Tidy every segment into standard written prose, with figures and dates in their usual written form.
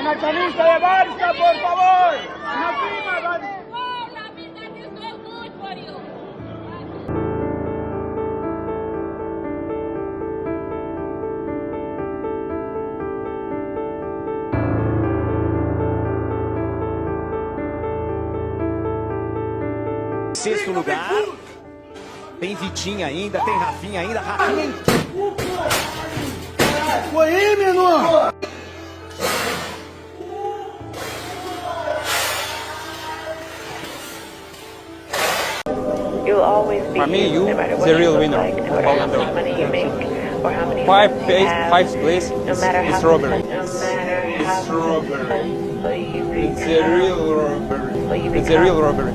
Una camisa de Barça, por favor. Una prima, Barça. Sexto lugar, tem Vitinha ainda, tem Raphinha ainda, Raphinha. Foi aí, menor! For me, you is the real winner. Ballon d'Or. Five place is robbery. It's robbery. It's a real robbery. It's a real robbery.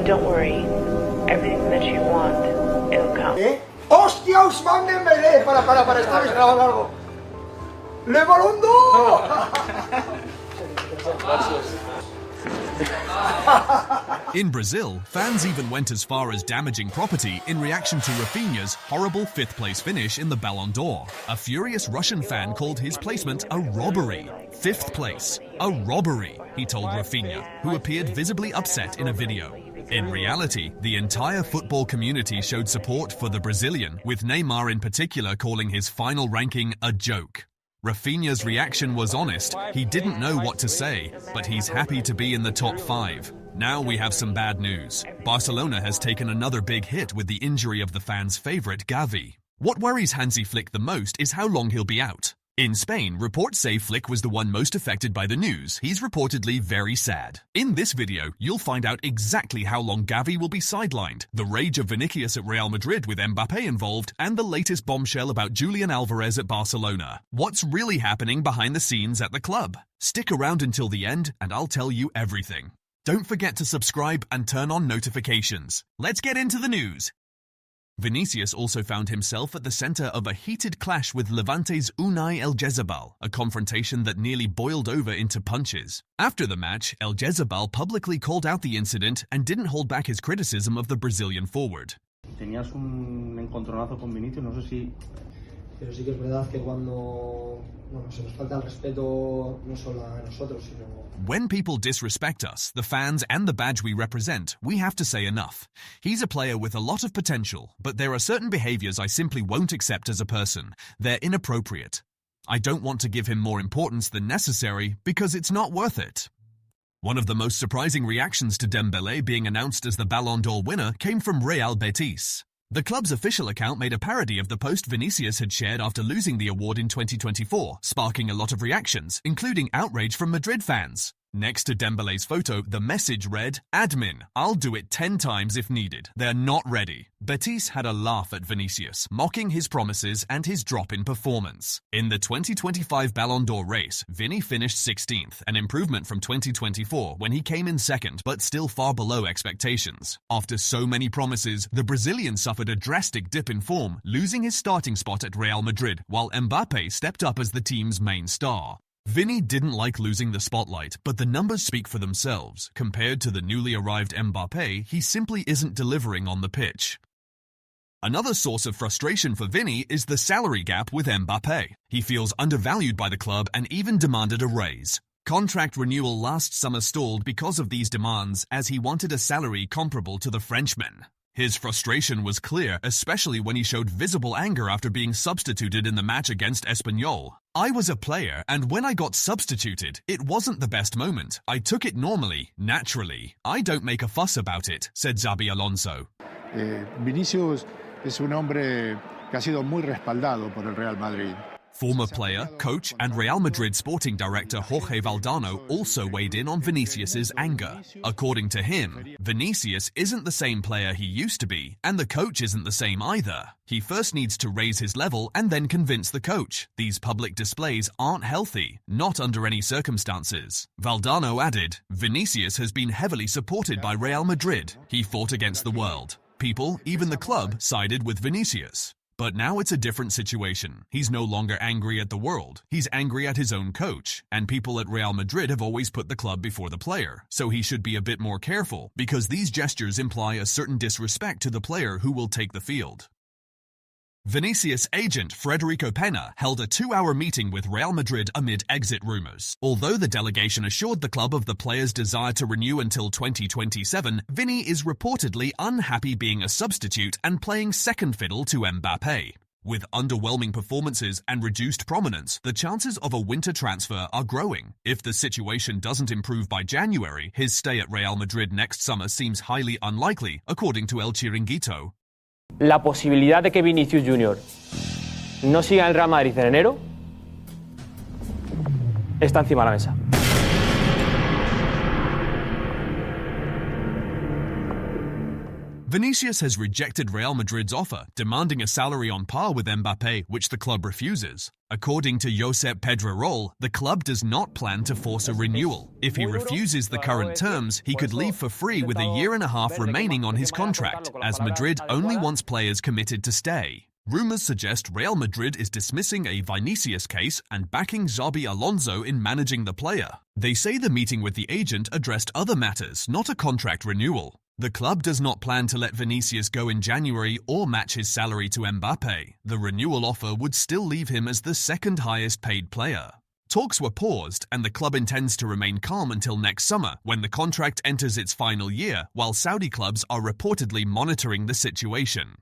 Don't worry, everything that you want, it'll come. ¡Hostia, Ousmane Dembélé! Para, está grabando algo. ¡Le Ballon d'Or! In Brazil, fans even went as far as damaging property in reaction to Raphinha's horrible fifth-place finish in the Ballon d'Or. A furious Russian fan called his placement a robbery. Fifth place, a robbery, he told Raphinha, who appeared visibly upset in a video. In reality, the entire football community showed support for the Brazilian, with Neymar in particular calling his final ranking a joke. Raphinha's reaction was honest. He didn't know what to say, but he's happy to be in the top 5. Now we have some bad news. Barcelona has taken another big hit with the injury of the fans' favorite Gavi. What worries Hansi Flick the most is how long he'll be out. In Spain, reports say Flick was the one most affected by the news. He's reportedly very sad. In this video, you'll find out exactly how long Gavi will be sidelined, the rage of Vinicius at Real Madrid with Mbappé involved, and the latest bombshell about Julian Alvarez at Barcelona. What's really happening behind the scenes at the club? Stick around until the end, and I'll tell you everything. Don't forget to subscribe and turn on notifications. Let's get into the news. Vinicius also found himself at the center of a heated clash with Levante's Unai El Jezabal, a confrontation that nearly boiled over into punches. After the match, El Jezabal publicly called out the incident and didn't hold back his criticism of the Brazilian forward. Tenías un encontronazo con Vinicius, no sé si... Pero sí que es verdad que cuando se nos falta el respeto no solo a nosotros, sino... When people disrespect us, the fans and the badge we represent, we have to say enough. He's a player with a lot of potential, but there are certain behaviors I simply won't accept as a person. They're inappropriate. I don't want to give him more importance than necessary because it's not worth it. One of the most surprising reactions to Dembélé being announced as the Ballon d'Or winner came from Real Betis. The club's official account made a parody of the post Vinicius had shared after losing the award in 2024, sparking a lot of reactions, including outrage from Madrid fans. Next to Dembélé's photo, the message read, "Admin, I'll do it 10 times if needed. They're not ready." Betis had a laugh at Vinicius, mocking his promises and his drop in performance. In the 2025 Ballon d'Or race, Vini finished 16th, an improvement from 2024 when he came in second, but still far below expectations. After so many promises, the Brazilian suffered a drastic dip in form, losing his starting spot at Real Madrid, while Mbappé stepped up as the team's main star. Vini didn't like losing the spotlight, but the numbers speak for themselves. Compared to the newly arrived Mbappé, he simply isn't delivering on the pitch. Another source of frustration for Vini is the salary gap with Mbappé. He feels undervalued by the club and even demanded a raise. Contract renewal last summer stalled because of these demands, as he wanted a salary comparable to the Frenchman. His frustration was clear, especially when he showed visible anger after being substituted in the match against Espanyol. "I was a player, and when I got substituted, it wasn't the best moment. I took it normally, naturally. I don't make a fuss about it," said Xabi Alonso. Vinicius es un hombre que ha sido muy respaldado por el Real Madrid. Former player, coach, and Real Madrid sporting director Jorge Valdano also weighed in on Vinicius's anger. According to him, Vinicius isn't the same player he used to be, and the coach isn't the same either. He first needs to raise his level and then convince the coach. These public displays aren't healthy, not under any circumstances. Valdano added, "Vinicius has been heavily supported by Real Madrid. He fought against the world. People, even the club, sided with Vinicius. But now it's a different situation. He's no longer angry at the world. He's angry at his own coach. And people at Real Madrid have always put the club before the player. So he should be a bit more careful, because these gestures imply a certain disrespect to the player who will take the field." Vinicius' agent Federico Pena held a 2-hour meeting with Real Madrid amid exit rumours. Although the delegation assured the club of the player's desire to renew until 2027, Vinny is reportedly unhappy being a substitute and playing second fiddle to Mbappe. With underwhelming performances and reduced prominence, the chances of a winter transfer are growing. If the situation doesn't improve by January, his stay at Real Madrid next summer seems highly unlikely, according to El Chiringuito. La posibilidad de que Vinicius Jr no siga en el Real Madrid en enero está encima de la mesa. Vinicius has rejected Real Madrid's offer, demanding a salary on par with Mbappe, which the club refuses. According to Josep Pedrerol, the club does not plan to force a renewal. If he refuses the current terms, he could leave for free with a year and a half remaining on his contract, as Madrid only wants players committed to stay. Rumours suggest Real Madrid is dismissing a Vinicius case and backing Xabi Alonso in managing the player. They say the meeting with the agent addressed other matters, not a contract renewal. The club does not plan to let Vinicius go in January or match his salary to Mbappe. The renewal offer would still leave him as the second highest paid player. Talks were paused, and the club intends to remain calm until next summer, when the contract enters its final year, while Saudi clubs are reportedly monitoring the situation.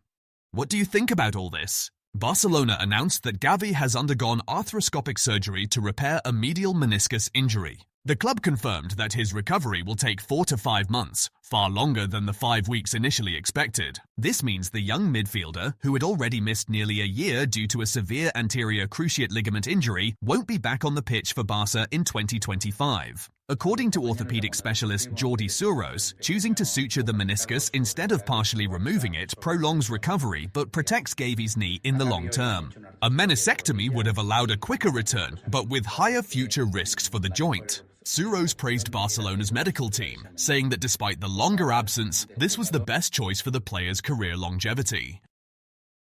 What do you think about all this? Barcelona announced that Gavi has undergone arthroscopic surgery to repair a medial meniscus injury. The club confirmed that his recovery will take 4 to 5 months, far longer than the 5 weeks initially expected. This means the young midfielder, who had already missed nearly a year due to a severe anterior cruciate ligament injury, won't be back on the pitch for Barca in 2025. According to orthopedic specialist Jordi Suros, choosing to suture the meniscus instead of partially removing it prolongs recovery but protects Gavi's knee in the long term. A meniscectomy would have allowed a quicker return, but with higher future risks for the joint. Suros praised Barcelona's medical team, saying that despite the longer absence, this was the best choice for the player's career longevity.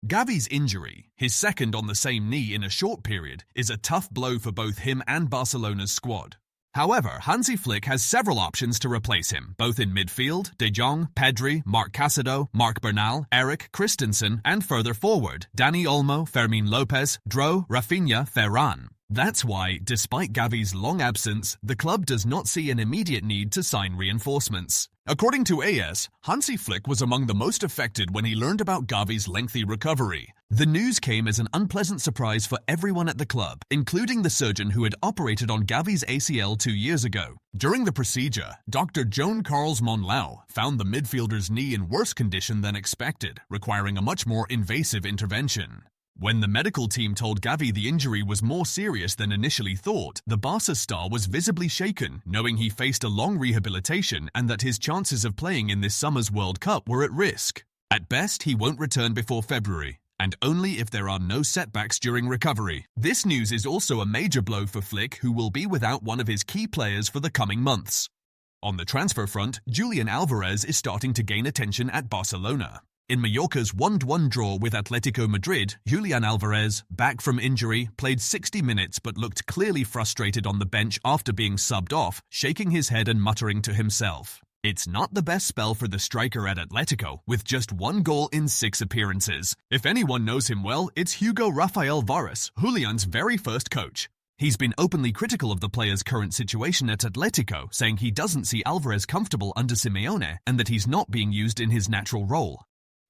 Gavi's injury, his second on the same knee in a short period, is a tough blow for both him and Barcelona's squad. However, Hansi Flick has several options to replace him, both in midfield: De Jong, Pedri, Marc Casado, Marc Bernal, Eric Christensen, and further forward, Dani Olmo, Fermin Lopez, Dro, Raphinha, Ferran. That's why, despite Gavi's long absence, the club does not see an immediate need to sign reinforcements. According to AS, Hansi Flick was among the most affected when he learned about Gavi's lengthy recovery. The news came as an unpleasant surprise for everyone at the club, including the surgeon who had operated on Gavi's ACL 2 years ago. During the procedure, Dr. Joan Carles Monlau found the midfielder's knee in worse condition than expected, requiring a much more invasive intervention. When the medical team told Gavi the injury was more serious than initially thought, the Barca star was visibly shaken, knowing he faced a long rehabilitation and that his chances of playing in this summer's World Cup were at risk. At best, he won't return before February, and only if there are no setbacks during recovery. This news is also a major blow for Flick, who will be without one of his key players for the coming months. On the transfer front, Julian Alvarez is starting to gain attention at Barcelona. In Mallorca's 1-1 draw with Atletico Madrid, Julian Alvarez, back from injury, played 60 minutes but looked clearly frustrated on the bench after being subbed off, shaking his head and muttering to himself. It's not the best spell for the striker at Atletico, with just 1 goal in 6 appearances. If anyone knows him well, it's Hugo Rafael Varas, Julian's very first coach. He's been openly critical of the player's current situation at Atletico, saying he doesn't see Alvarez comfortable under Simeone and that he's not being used in his natural role.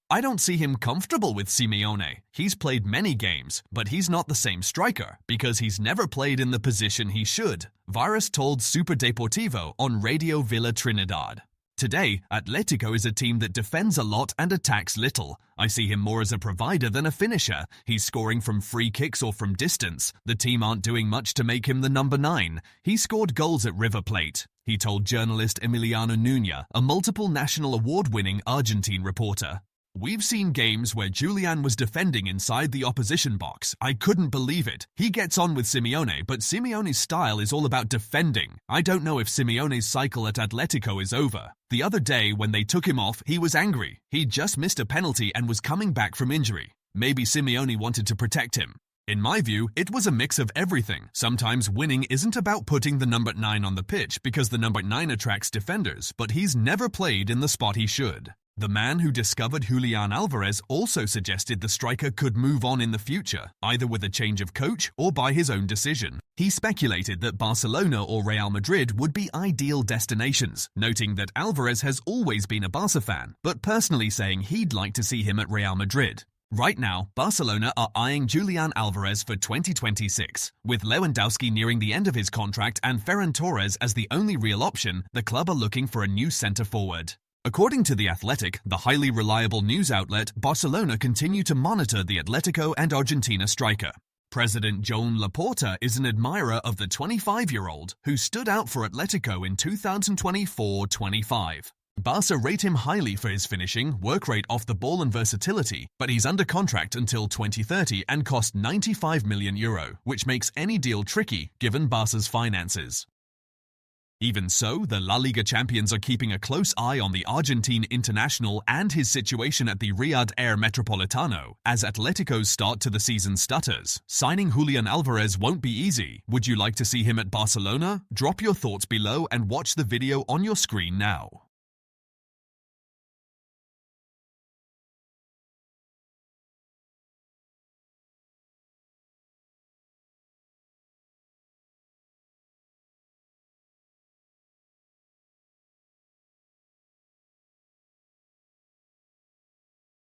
I don't see him comfortable with Simeone. He's played many games, but he's not the same striker because he's never played in the position he should, Varas told Super Deportivo on Radio Villa Trinidad. Today, Atletico is a team that defends a lot and attacks little. I see him more as a provider than a finisher. He's scoring from free kicks or from distance. The team aren't doing much to make him the number 9. He scored goals at River Plate, he told journalist Emiliano Nuña, a multiple national award-winning Argentine reporter. We've seen games where Julian was defending inside the opposition box. I couldn't believe it. He gets on with Simeone, but Simeone's style is all about defending. I don't know if Simeone's cycle at Atletico is over. The other day, when they took him off, he was angry. He just missed a penalty and was coming back from injury. Maybe Simeone wanted to protect him. In my view, it was a mix of everything. Sometimes winning isn't about putting the number 9 on the pitch because the number 9 attracts defenders, but he's never played in the spot he should. The man who discovered Julian Alvarez also suggested the striker could move on in the future, either with a change of coach or by his own decision. He speculated that Barcelona or Real Madrid would be ideal destinations, noting that Alvarez has always been a Barca fan, but personally saying he'd like to see him at Real Madrid. Right now, Barcelona are eyeing Julian Alvarez for 2026. With Lewandowski nearing the end of his contract and Ferran Torres as the only real option, the club are looking for a new centre-forward. According to The Athletic, the highly reliable news outlet, Barcelona continue to monitor the Atletico and Argentina striker. President Joan Laporta is an admirer of the 25-year-old who stood out for Atletico in 2024-25. Barca rate him highly for his finishing, work rate off the ball and versatility, but he's under contract until 2030 and cost €95 million, which makes any deal tricky given Barca's finances. Even so, the La Liga champions are keeping a close eye on the Argentine international and his situation at the Riyadh Air Metropolitano. As Atletico's start to the season stutters, signing Julian Alvarez won't be easy. Would you like to see him at Barcelona? Drop your thoughts below and watch the video on your screen now.